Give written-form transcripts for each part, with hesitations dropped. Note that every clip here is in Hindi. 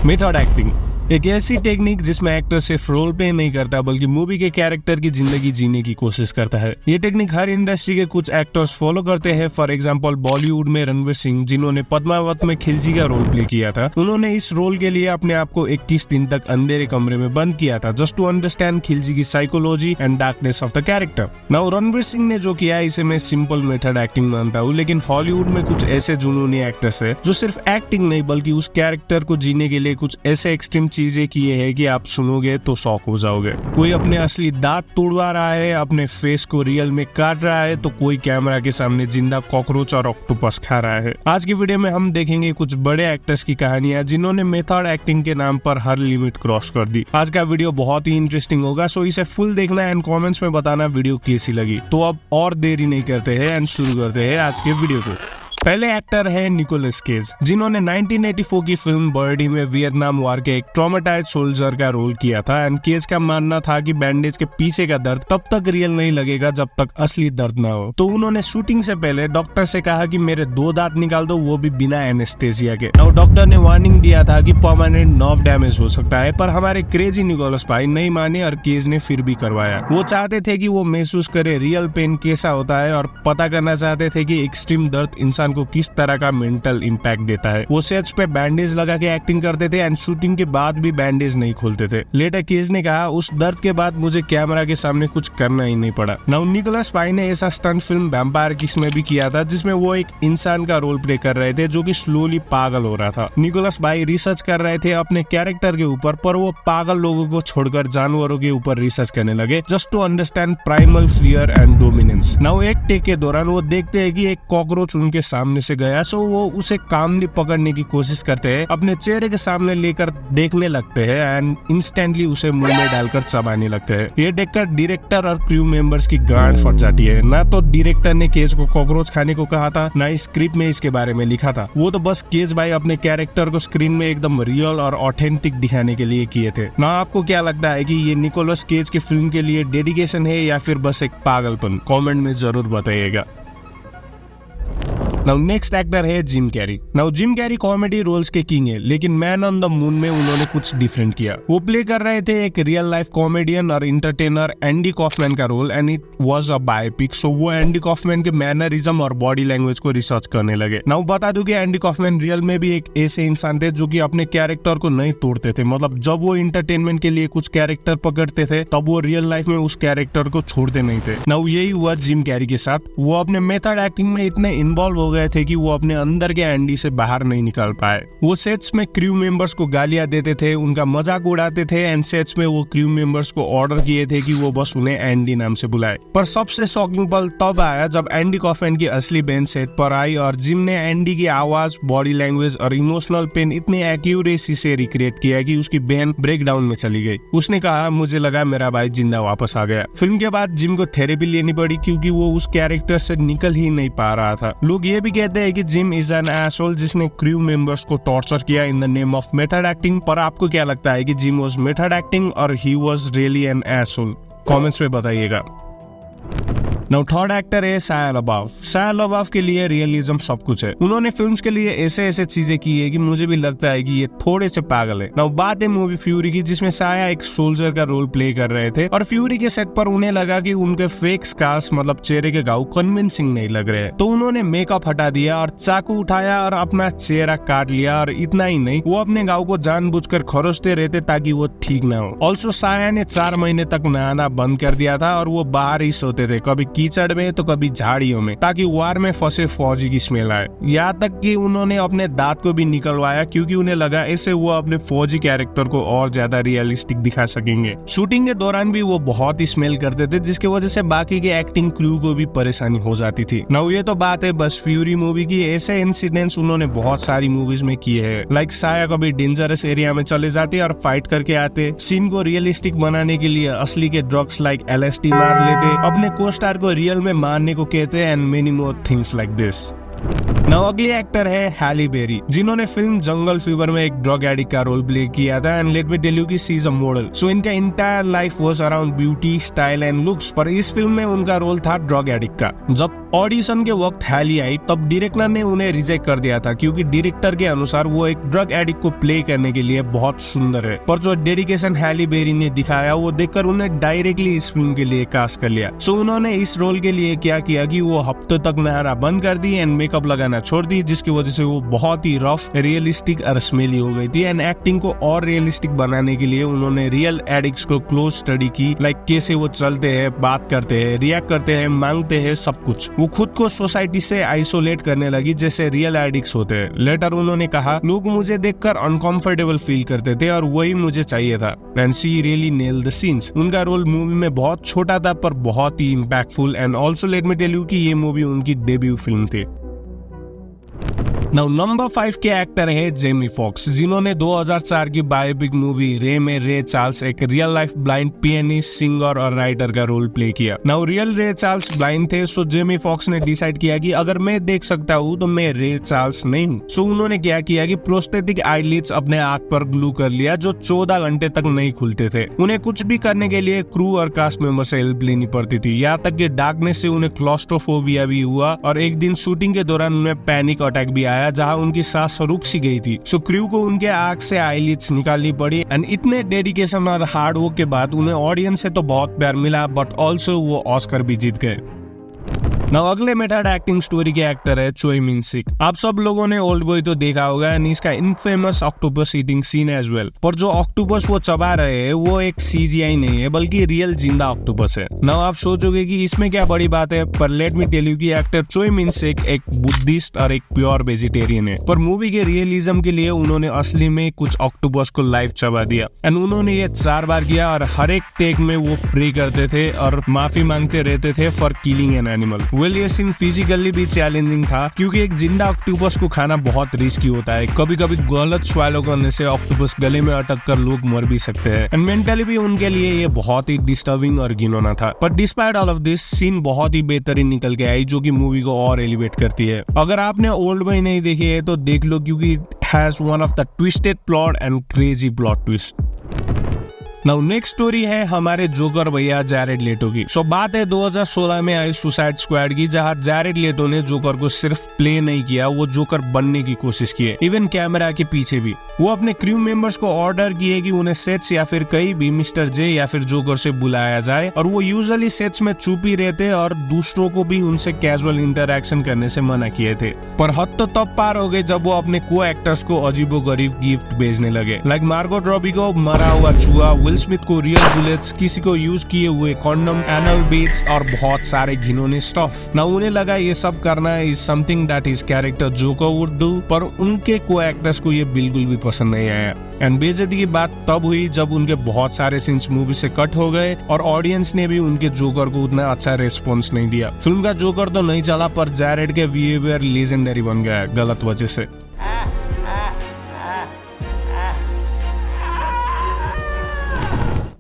मेथड एक्टिंग एक ऐसी टेक्निक जिसमें एक्टर सिर्फ रोल प्ले नहीं करता बल्कि मूवी के कैरेक्टर की जिंदगी जीने की कोशिश करता है। ये टेक्निक हर इंडस्ट्री के कुछ एक्टर्स फॉलो करते हैं। फॉर एग्जांपल बॉलीवुड में रणवीर सिंह, जिन्होंने पद्मावत में खिलजी का रोल प्ले किया था, उन्होंने इस रोल के लिए अपने आप को 21 दिन तक अंधेरे कमरे में बंद किया था जस्ट टू अंडरस्टैंड खिलजी की psychology and darkness of the character. Now Ranveer Singh ने जो किया इसे मैं सिंपल मेथड एक्टिंग मानता हूँ, लेकिन हॉलीवुड में कुछ ऐसे जुनूनी एक्टर्स है जो सिर्फ एक्टिंग नहीं बल्कि उस कैरेक्टर को जीने के लिए कुछ ऐसे एक्सट्रीम चीजें किए है कि आप सुनोगे तो शॉक हो जाओगे। कोई अपने असली दांत तोड़वा रहा है, अपने फेस को रियल में काट रहा है, तो कोई कैमरा के सामने जिंदा कॉकरोच और ऑक्टोपस खा रहा है। आज की वीडियो में हम देखेंगे कुछ बड़े एक्टर्स की कहानियां जिन्होंने मेथड एक्टिंग के नाम पर हर लिमिट क्रॉस कर दी। आज का वीडियो बहुत ही इंटरेस्टिंग होगा, सो इसे फुल देखना एंड कमेंट्स में बताना वीडियो कैसी लगी। तो अब और देरी नहीं करते हैं एंड शुरू करते हैं आज के वीडियो को। पहले एक्टर है निकोलस केज, जिन्होंने 1984 की फिल्म बर्डी में वियतनाम वॉर के एक ट्रॉमेटाइज्ड सोल्जर का रोल किया था। एंड केज का मानना था कि बैंडेज के पीछे का दर्द तब तक रियल नहीं लगेगा जब तक असली दर्द ना हो। तो उन्होंने शूटिंग से पहले डॉक्टर से कहा कि मेरे 2 दांत निकाल दो, वो भी बिना एनेस्थेसिया के। और डॉक्टर ने वार्निंग दिया था कि परमानेंट नर्व डैमेज हो सकता है, पर हमारे क्रेजी निकोलस भाई नहीं माने और केज ने फिर भी करवाया। वो चाहते थे कि वो महसूस करे रियल पेन कैसा होता है और पता करना चाहते थे कि एक्सट्रीम दर्द इंसान को किस तरह का मेंटल इंपैक्ट देता है। वो सेट्स पे बैंडेज लगा के एक्टिंग करते थे एंड शूटिंग के बाद भी बैंडेज नहीं खोलते थे। लेटर केज ने कहा, उस दर्द के बाद मुझे कैमरा के सामने कुछ करना ही नहीं पड़ा। नाउ निकोलस पाई ने ऐसा स्टंट फिल्म वैम्पायर किस में भी किया था, जिसमें वो एक इंसान का रोल प्ले कर रहे थे जो कि स्लोली पागल हो रहा था। निकोलस भाई रिसर्च कर रहे थे अपने कैरेक्टर के ऊपर, पर वो पागल लोगों को छोड़कर जानवरों के ऊपर रिसर्च करने लगे just to understand primal fear and dominance. Now एक टेक के दौरान वो देखते हैं कि एक कॉकरोच उनके सामने से गया, सो वो उसे कामली पकड़ने की कोशिश करते हैं, अपने चेहरे के सामने लेकर देखने लगते हैं एंड इंस्टेंटली उसे मुंह में डालकर चबाने लगते हैं। ये देखकर डायरेक्टर और क्रू मेंबर्स की गांड फट जाती है। ना तो डायरेक्टर ने केज को कॉकरोच खाने को कहा था, ना स्क्रिप्ट में इसके बारे में लिखा था। वो तो बस केज भाई अपने कैरेक्टर को स्क्रीन में एकदम रियल और ऑथेंटिक दिखाने के लिए किए थे। ना आपको क्या लगता है कि ये निकोलस केज की फिल्म के लिए डेडिकेशन है या फिर बस एक पागलपन? कमेंट में जरूर बताइएगा। नाउ नेक्स्ट एक्टर है Jim Carrey. Now Jim Carrey comedy roles के किंग है, लेकिन मैन ऑन द मून में उन्होंने कुछ डिफरेंट किया। वो प्ले कर रहे थे एक रियल लाइफ कॉमेडियन और इंटरटेनर एंडी कॉफमैन का role and it was a biopic. So वो एंडी कॉफमैन के मैनरिज्म और बॉडी लैंग्वेज को रिसर्च करने लगे। नाउ बता दूं कि एंडी कॉफमैन रियल में भी एक ऐसे इंसान थे जो कि अपने कैरेक्टर को नहीं तोड़ते थे। मतलब जब वो इंटरटेनमेंट के लिए कुछ कैरेक्टर पकड़ते थे तब वो रियल लाइफ में उस कैरेक्टर को छोड़ते नहीं थे। नाउ यही हुआ जिम कैरी के साथ। वो अपने मेथड एक्टिंग में इतने इन्वॉल्व हो गए थे कि वो अपने अंदर के एंडी से बाहर नहीं निकल पाए। वो सेट्स में क्रू मेंबर्स को गालियां देते थे, उनका मजाक उड़ाते थे एंड सेट्स में वो क्रू मेंबर्स को ऑर्डर किए थे कि वो बस उन्हें एंडी नाम से बुलाए। पर सबसे शॉकिंग पल तब आया जब एंडी कॉफमैन की असली बहन सेट पर आई और जिम ने एंडी की आवाज, बॉडी लैंग्वेज और इमोशनल पेन इतनी एक्यूरेसी से रिक्रिएट किया कि उसकी बहन ब्रेक डाउन में चली गई। उसने कहा, मुझे लगा मेरा भाई जिंदा वापस आ गया। फिल्म के बाद जिम को थेरेपी लेनी पड़ी क्योंकि वो उस कैरेक्टर से निकल ही नहीं पा रहा था। लोग ये भी कहते हैं कि जिम इज एन एसोल जिसने क्रू मेंबर्स को टॉर्चर किया in the name of method acting. पर आपको क्या लगता है कि जिम वाज मेथड एक्टिंग और he was really an asshole? Comments में बताइएगा। नाउ थर्ड एक्टर है शाया लबाफ। शाया लबाफ के लिए रियलिज्म सब कुछ है। उन्होंने फिल्म्स के लिए ऐसे ऐसे चीजें की है कि मुझे भी लगता है कि ये थोड़े से पागल है। नाउ बात है मूवी फ्यूरी की, जिसमें शाया एक सोल्जर का रोल प्ले कर रहे थे और फ्यूरी के सेट पर उन्हें लगा कि उनके फेक स्कार्स मतलब चेहरे के घाव कन्विंसिंग नहीं लग रहे, तो उन्होंने मेकअप हटा दिया और चाकू उठाया और अपना चेहरा काट लिया। और इतना ही नहीं, वो अपने घाव को जानबूझकर खरोचते रहते ताकि वो ठीक ना हो। ऑल्सो शाया ने 4 महीने तक नहाना बंद कर दिया था और वो बाहर ही सोते थे, कभी कीचड़ में तो कभी झाड़ियों में, ताकि वार में फंसे फौजी की स्मेल आए। यहाँ तक कि उन्होंने अपने दांत को भी निकलवाया क्योंकि उन्हें लगा ऐसे वो अपने फौजी कैरेक्टर को और ज्यादा रियलिस्टिक दिखा सकेंगे। शूटिंग के दौरान भी वो बहुत ही स्मेल करते थे, जिसकी वजह से बाकी के एक्टिंग क्रू को भी परेशानी हो जाती थी। नाउ ये तो बात है बस फ्यूरी मूवी की, ऐसे इंसिडेंट्स उन्होंने बहुत सारी मूवीज में किए हैं। लाइक शाया कभी डेंजरस एरिया में चले जाते और फाइट करके आते, सीन को रियलिस्टिक बनाने के लिए असली के ड्रग्स लाइक LSD मार लेते, अपने को स्टार को रियल में मारने को कहते हैं and many more things like this. Now अगली एक्टर है हैली बेरी, जिन्होंने फिल्म जंगल फीवर में एक ड्रग एडिक्ट का रोल प्ले किया था। And let me tell you कि she is a model, so इनका entire life was around beauty, style and looks. पर इस फिल्म में उनका रोल था ड्रग एडिक्ट का। जब ऑडिशन के वक्त हैली आई तब डायरेक्टर ने उन्हें रिजेक्ट कर दिया था, क्योंकि डायरेक्टर के अनुसार वो एक ड्रग एडिक्ट को प्ले करने के लिए बहुत सुंदर है। पर जो डेडिकेशन हैली बेरी ने दिखाया वो देखकर उन्हें डायरेक्टली इस फिल्म के लिए कास्ट कर लिया। सो उन्होंने इस रोल के लिए क्या किया कि वो हफ्तों तक नहाना बंद कर दी एंड मेकअप लगाना छोड़ दी, जिसकी वजह से वो बहुत ही रफ, रियलिस्टिक और स्मेली हो गई थी। एंड एक्टिंग को और रियलिस्टिक बनाने के लिए उन्होंने रियल एडिक्ट्स को क्लोज स्टडी की, लाइक कैसे वो चलते हैं, बात करते हैं, रिएक्ट करते हैं, मांगते हैं, सब कुछ। वो खुद को सोसाइटी से आइसोलेट करने लगी जैसे रियल एडिक्ट्स होते हैं। लेटर उन्होंने कहा, लोग मुझे देखकर अनकंफर्टेबल फील करते थे और वही मुझे चाहिए था। And she really nailed the scenes. उनका रोल मूवी में बहुत छोटा था पर बहुत ही impactful. And also let me tell you कि ये मूवी उनकी डेब्यू फिल्म थी। नाउ नंबर 5 के एक्टर है जेमी फॉक्स, जिन्होंने 2004 की बायोपिक मूवी रे में रे चार्ल्स, एक real life blind pianist, singer और राइटर का रोल प्ले किया। नाउ रियल रे चार्ल्स ब्लाइंड थे, सो जेमी फॉक्स ने डिसाइड किया कि अगर मैं देख सकता हूँ तो मैं रे चार्ल्स नहीं हूँ। सो उन्होंने क्या किया कि प्रोस्थेटिक आईलिड्स अपने आंख पर ग्लू कर लिया, जो 14 घंटे तक नहीं खुलते थे। उन्हें कुछ भी करने के लिए क्रू और कास्ट मेंबर से हेल्प लेनी पड़ती थी, यहाँ तक कि डार्कनेस से उन्हें क्लॉस्ट्रोफोबिया भी हुआ और एक दिन शूटिंग के दौरान उन्हें पैनिक अटैक भी आया, जहां उनकी सांस रुक सी गई थी। सो क्रू को उनके आंख से आईलिड्स निकालनी पड़ी। एंड इतने डेडिकेशन और हार्ड वर्क के बाद उन्हें ऑडियंस से तो बहुत प्यार मिला, बट ऑल्सो वो ऑस्कर भी जीत गए। नाउ अगले मेथड एक्टिंग स्टोरी के एक्टर है चोई मिन सिक। आप सब लोगों ने ओल्ड बॉय तो देखा होगा एंड इसका infamous octopus eating scene as well. पर जो ऑक्टोपस वो चबा रहे हैं वो एक सीजीआई नहीं है, बल्कि रियल जिंदा ऑक्टोपस है। नाउ आप सोचोगे कि इसमें क्या बड़ी बात है, पर लेट मी टेल यू कि एक्टर चोई मिन सिक एक बुद्धिस्ट और एक प्योर वेजिटेरियन है। पर मूवी के रियलिज्म के लिए उन्होंने असली में कुछ ऑक्टोपस को लाइव चबा दिया। एंड उन्होंने ये 4 बार किया और हर एक टेक में वो प्रे करते थे और माफी मांगते रहते थे for killing an animal. Well ये सीन फिजिकली भी चैलेंजिंग था, क्योंकि एक जिंदा ऑक्टोपस को खाना बहुत रिस्की होता है। कभी कभी गलत स्वालो करने से ऑक्टोपस गले में अटक कर लोग मर भी सकते हैं। एंड मेंटली भी उनके लिए ये बहुत ही डिस्टर्बिंग और घिनौना था। पर despite all of this, scene बहुत ही बेहतरीन निकल के आई, जो कि मूवी को और एलिवेट करती है। अगर आपने ओल्ड बॉय नहीं देखी है तो देख लो, क्योंकि it has one of the twisted plot and crazy plot twist. Now next story है हमारे जोकर भैया जैरेड लेटो की। सो बात है 2016 में आई सुसाइड स्क्वाड की, जहां जैरेड लेटो ने जोकर को सिर्फ प्ले नहीं किया, वो जोकर बनने की कोशिश की, इवन कैमरा के पीछे भी। वो अपने क्रू मेंबर्स को ऑर्डर किए कि उन्हें सेट्स या फिर कहीं भी मिस्टर जे या फिर जोकर से बुलाया जाए, और वो यूजुअली सेट्स में चुप ही रहते और दूसरों को भी उनसे कैजुअल इंटरेक्शन करने से मना किए थे। पर हद तो तब पार हो गए जब वो अपने को एक्टर्स को अजीबोगरीब गिफ्ट भेजने लगे, लाइक मार्गोट रॉबी को मरा हुआ चूहा, विल स्मिथ को रियल बुलेट्स, किसी को यूज किए हुए कॉन्डम, एनल बीट्स और बहुत सारे घिनौने स्टफ। ना उन्हें लगा ये सब करना is something that his character joker would do, पर उनके को एक्टर्स को ये बिल्कुल भी पसंद नहीं आया। एंड बेइज्जती की बात तब हुई जब उनके बहुत सारे सीन्स मूवी से कट हो गए और ऑडियंस ने भी उनके जोकर को उतना अच्छा रेस्पॉन्स नहीं दिया। फिल्म का जोकर तो नहीं चला, पर जैरेड के बिहेवियर लेजेंडरी बन गया गलत वजह से।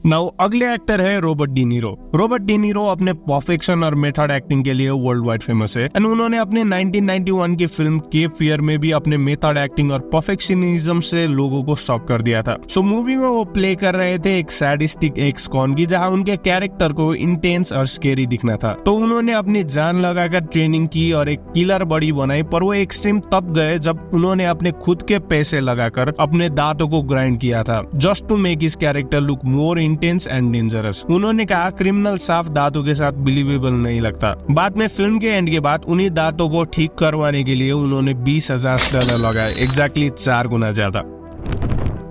नाउ अगले एक्टर है Robert De Niro. Robert De Niro अपने परफेक्शन और मेथड एक्टिंग के लिए वर्ल्ड वाइड फेमस है। एंड उन्होंने अपने 1991 की फिल्म केप फियर में भी अपने मेथड एक्टिंग और परफेक्शनिज्म से लोगों को शॉक कर दिया था। सो मूवी में वो प्ले कर रहे थे एक सैडिस्टिक एक्स कॉन की, जहां उनके कैरेक्टर को इंटेंस और स्केरी दिखना था। तो उन्होंने अपनी जान लगाकर ट्रेनिंग की और एक किलर बॉडी बनाई, पर वो एक्सट्रीम तब गए जब उन्होंने अपने खुद के पैसे लगाकर अपने दांतों को ग्राइंड किया था, just to make his character look more intense and dangerous. उन्होंने कहा क्रिमिनल साफ दांतों के साथ बिलीवेबल नहीं लगता। बाद में फिल्म के एंड के बाद उन्हीं दांतों को ठीक करवाने के लिए उन्होंने $20,000 लगाए, एग्जैक्टली 4 गुना ज्यादा।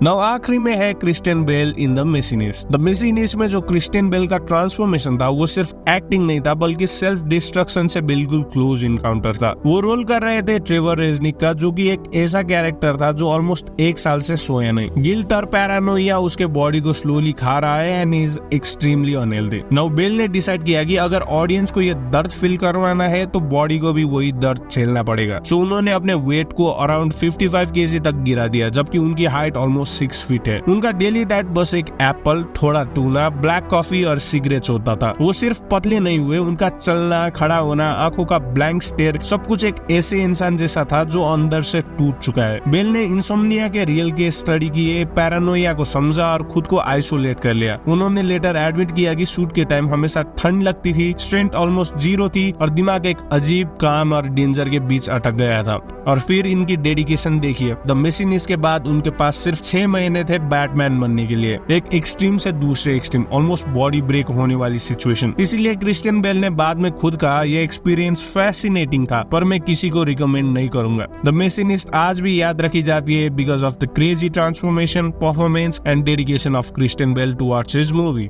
नाउ आखिरी में है Christian Bale in the Machinist. The Machinist में जो क्रिस्टियन बेल का ट्रांसफॉर्मेशन था वो सिर्फ एक्टिंग नहीं था, बल्कि सेल्फ डिस्ट्रक्शन से बिल्कुल क्लोज इनकाउंटर था। वो रोल कर रहे थे ट्रेवर रेजनिक का, जो कि एक ऐसा कैरेक्टर था जो ऑलमोस्ट 1 साल से सोया नहीं। गिल्ट और पैरानोइया उसके बॉडी को स्लोली खा रहा है and is extremely unhealthy. Now Bale ने डिसाइड किया कि अगर ऑडियंस को ये दर्द फील करवाना है तो बॉडी को भी वही दर्द झेलना पड़ेगा। सो उन्होंने अपने वेट को अराउंड 55 kg तक गिरा दिया, जबकि उनकी हाइट ऑलमोस्ट ऑलमोस्ट 6 फीट है। उनका डेली डाइट बस एक एप्पल, थोड़ा टूना, ब्लैक कॉफी और सिगरेट्स होता था। वो सिर्फ पतले नहीं हुए, उनका चलना, खड़ा होना, आंखों का ब्लैंक स्टेयर, सब कुछ एक ऐसे इंसान जैसा था जो अंदर से टूट चुका है। बेल ने इंसोम्निया के रियल केस स्टडी किए, पैरानोइया को समझा और खुद को आइसोलेट कर लिया। उन्होंने लेटर एडमिट किया कि शूट के टाइम हमेशा ठंड लगती थी, स्ट्रेंथ ऑलमोस्ट 0 थी और दिमाग एक अजीब काम और डेंजर के बीच अटक गया था। और फिर इनकी डेडिकेशन देखिए। द मैशिनिस्ट के बाद उनके पास सिर्फ 6 महीने थे बैटमैन बनने के लिए। एक एक्सट्रीम से दूसरे एक्सट्रीम, ऑलमोस्ट बॉडी ब्रेक होने वाली सिचुएशन। इसीलिए क्रिश्चियन बेल ने बाद में खुद कहा, यह एक्सपीरियंस फैसिनेटिंग था पर मैं किसी को रिकमेंड नहीं करूंगा। द मैशिनिस्ट आज भी याद रखी जाती है because of the crazy transformation, performance and dedication of Christian Bale towards his movie.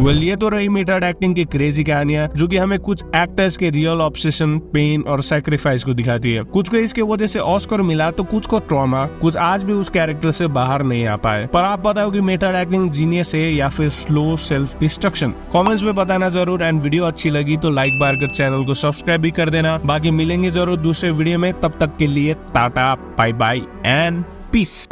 ये तो रही मेथड एक्टिंग की क्रेजी कहानियां जो कि हमें कुछ एक्टर्स के रियल ऑब्सेशन, पेन और सैक्रिफाइस को दिखाती है। कुछ को इसके वजह से ऑस्कर मिला तो कुछ को ट्रॉमा, कुछ आज भी उस कैरेक्टर से बाहर नहीं आ पाए। पर आप बताओ कि मेथड एक्टिंग जीनियस है या फिर स्लो सेल्फ डिस्ट्रक्शन? कमेंट्स में बताना जरूर। एंड वीडियो अच्छी लगी तो लाइक बार कर चैनल को सब्सक्राइब भी कर देना। बाकी मिलेंगे जरूर दूसरे वीडियो में, तब तक के लिए tata, bye bye and piece.